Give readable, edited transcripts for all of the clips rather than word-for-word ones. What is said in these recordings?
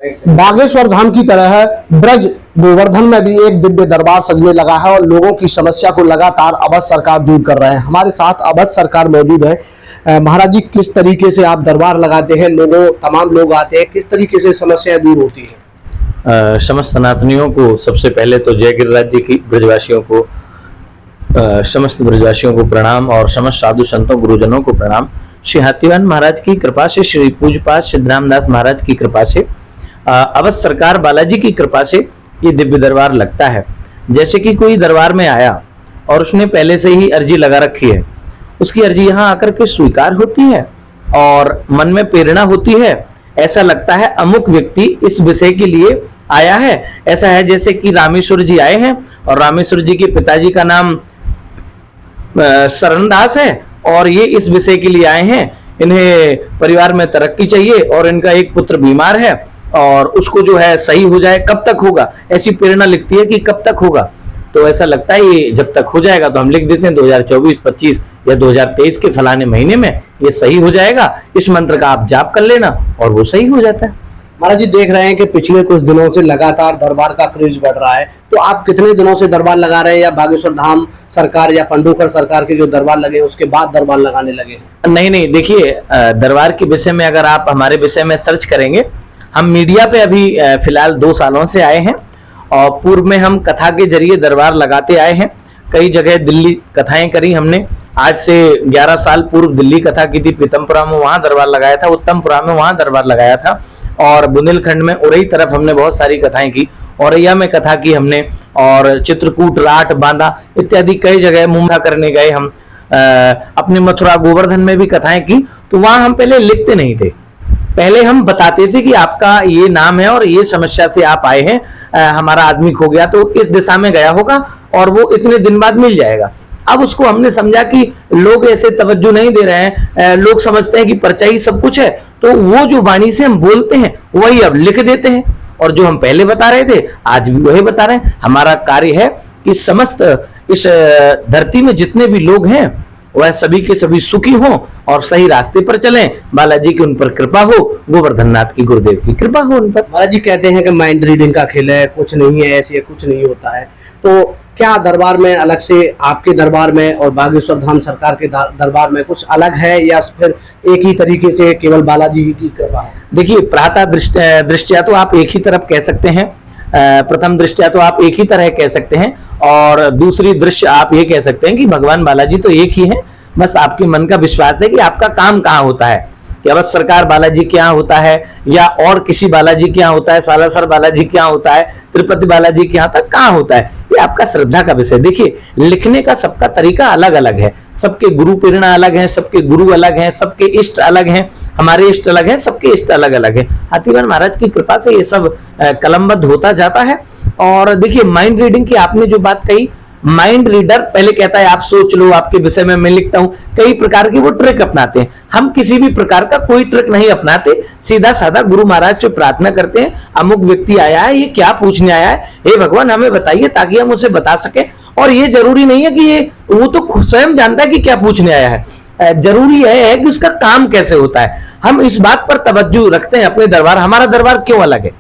बागेश्वर धाम की तरह ब्रज गोवर्धन में भी एक दिव्य दरबार सजने लगा है और लोगों की समस्या को लगातार अवध सरकार दूर कर रहे हैं। हमारे साथ अवध सरकार मौजूद है। महाराज जी, किस तरीके से आप दरबार लगाते हैं, तमाम लोग आते हैं, किस तरीके से समस्याएं दूर होती है? समस्त सनातनियों को सबसे पहले तो जय गिरिराज जी की ब्रजवासियों को, समस्त ब्रजवासियों को प्रणाम और समस्त साधु संतों गुरुजनों को प्रणाम। श्री हाथीवान महाराज की कृपा से, श्री पूज्यपाद सिद्धरामदास महाराज की कृपा से, अवध सरकार बालाजी की कृपा से ये दिव्य दरबार लगता है। जैसे कि कोई दरबार में आया और उसने पहले से ही अर्जी लगा रखी है, उसकी अर्जी यहाँ आकर के स्वीकार होती है और मन में प्रेरणा होती है। ऐसा लगता है अमुक व्यक्ति इस विषय के लिए आया है। ऐसा है जैसे कि रामेश्वर जी आए हैं और रामेश्वर जी के पिताजी का नाम शरणदास है और ये इस विषय के लिए आए हैं। इन्हें परिवार में तरक्की चाहिए और इनका एक पुत्र बीमार है और उसको जो है सही हो जाए, कब तक होगा, ऐसी प्रेरणा लिखती है कि कब तक होगा। तो ऐसा लगता है ये जब तक हो जाएगा, तो हम लिख देते हैं 2024, 25 या 2023 के फलाने महीने में ये सही हो जाएगा। इस मंत्र का आप जाप कर लेना और वो सही हो जाता है। महाराज जी, देख रहे हैं कि पिछले कुछ दिनों से लगातार दरबार का क्रेज बढ़ रहा है, तो आप कितने दिनों से दरबार लगा रहे हैं, या बागेश्वर धाम सरकार या पंडोकर सरकार के जो दरबार लगे उसके बाद दरबार लगाने लगे? नहीं, देखिए, दरबार के विषय में अगर आप हमारे विषय में सर्च करेंगे, हम मीडिया पे अभी फिलहाल 2 सालों से आए हैं और पूर्व में हम कथा के जरिए दरबार लगाते आए हैं। कई जगह दिल्ली कथाएं करी हमने। आज से 11 साल पूर्व दिल्ली कथा की थी, पीतमपुरा में वहां दरबार लगाया था, उत्तमपुरा में वहां दरबार लगाया था और बुंदेलखंड में उरई तरफ हमने बहुत सारी कथाएं की, औरैया में कथा की हमने, और चित्रकूट, राठ, बांदा इत्यादि कई जगह मुंबा करने गए हम। अपने मथुरा गोवर्धन में भी कथाएं की। तो वहां हम पहले लिखते नहीं थे, पहले हम बताते थे कि आपका ये नाम है और ये समस्या से आप आए हैं, हमारा आदमी खो गया तो इस दिशा में गया होगा और वो इतने दिन बाद मिल जाएगा। अब उसको हमने समझा कि लोग ऐसे तवज्जो नहीं दे रहे हैं, लोग समझते हैं कि पर्चा ही सब कुछ है, तो वो जो वाणी से हम बोलते हैं वही अब लिख देते हैं और जो हम पहले बता रहे थे आज भी वही बता रहे हैं। हमारा कार्य है कि समस्त इस धरती में जितने भी लोग हैं वह सभी के सभी सुखी हों और सही रास्ते पर चलें। बालाजी की उन पर कृपा हो, गोवर्धन नाथ की, गुरुदेव की कृपा हो उन पर। महाराज जी कहते हैं कि माइंड रीडिंग का खेल है, कुछ नहीं है, ऐसे कुछ नहीं होता है, तो क्या दरबार में अलग से, आपके दरबार में और बागेश्वर धाम सरकार के दरबार में कुछ अलग है या फिर एक ही तरीके से केवल बालाजी की कृपा है? देखिए, प्रातः दृष्टिया तो आप एक ही तरफ कह सकते हैं, प्रथम दृष्टिया तो आप एक ही तरह कह सकते हैं और दूसरी दृश्य आप ये कह सकते हैं कि भगवान बालाजी तो एक ही है। बस आपके मन का विश्वास है कि आपका काम कहाँ होता है, कि अवध सरकार बालाजी के यहाँ होता है या और किसी बालाजी के यहाँ होता है, सालासर बालाजी के यहाँ होता है, तिरुपति बालाजी के यहाँ तक कहाँ होता है, ये आपका श्रद्धा का विषय। देखिए, लिखने का सबका तरीका अलग अलग है, सबके गुरु प्रेरणा अलग है, सबके गुरु अलग हैं, सबके इष्ट अलग हैं, हमारे इष्ट अलग हैं, सबके इष्ट अलग अलग है। हाथीवान महाराज की कृपा से ये सब कलमबद्ध होता जाता है। और देखिए, माइंड रीडिंग की आपने जो बात कही, माइंड रीडर पहले कहता है आप सोच लो, आपके विषय में मैं लिखता हूं, कई प्रकार की वो ट्रिक अपनाते हैं। हम किसी भी प्रकार का कोई ट्रिक नहीं अपनाते, सीधा साधा गुरु महाराज से प्रार्थना करते हैं, अमुक व्यक्ति आया है, ये क्या पूछने आया है, हे भगवान हमें बताइए ताकि हम उसे बता सके। और ये जरूरी नहीं है कि ये वो तो स्वयं जानता है कि क्या पूछने आया है, जरूरी है कि उसका काम कैसे होता है। हम इस बात पर तवज्जो रखते हैं अपने दरबार। हमारा दरबार क्यों अलग है,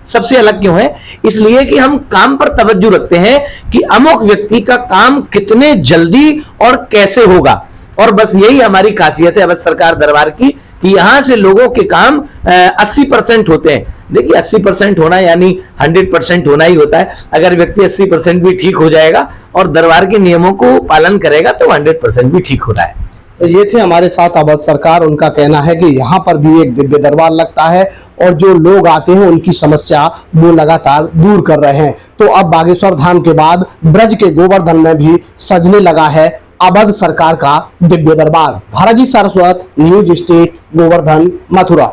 सबसे अलग क्यों है? इसलिए कि हम काम पर तवज्जो रखते हैं कि अमुक व्यक्ति का काम कितने जल्दी और कैसे होगा। और बस यही हमारी खासियत है अवध सरकार दरबार की, कि यहां से लोगों के काम 80% होते हैं। देखिए, 80% होना यानी 100% होना ही होता है। अगर व्यक्ति 80% भी ठीक हो जाएगा और दरबार के नियमों को पालन करेगा तो 100% भी ठीक होता है। तो ये थे हमारे साथ अवध सरकार। उनका कहना है कि यहाँ पर भी एक दिव्य दरबार लगता है और जो लोग आते हैं उनकी समस्या वो लगातार दूर कर रहे हैं। तो अब बागेश्वर धाम के बाद ब्रज के गोवर्धन में भी सजने लगा है अवध सरकार का दिव्य दरबार। भारत जी सारस्वत, न्यूज स्टेट, गोवर्धन, मथुरा।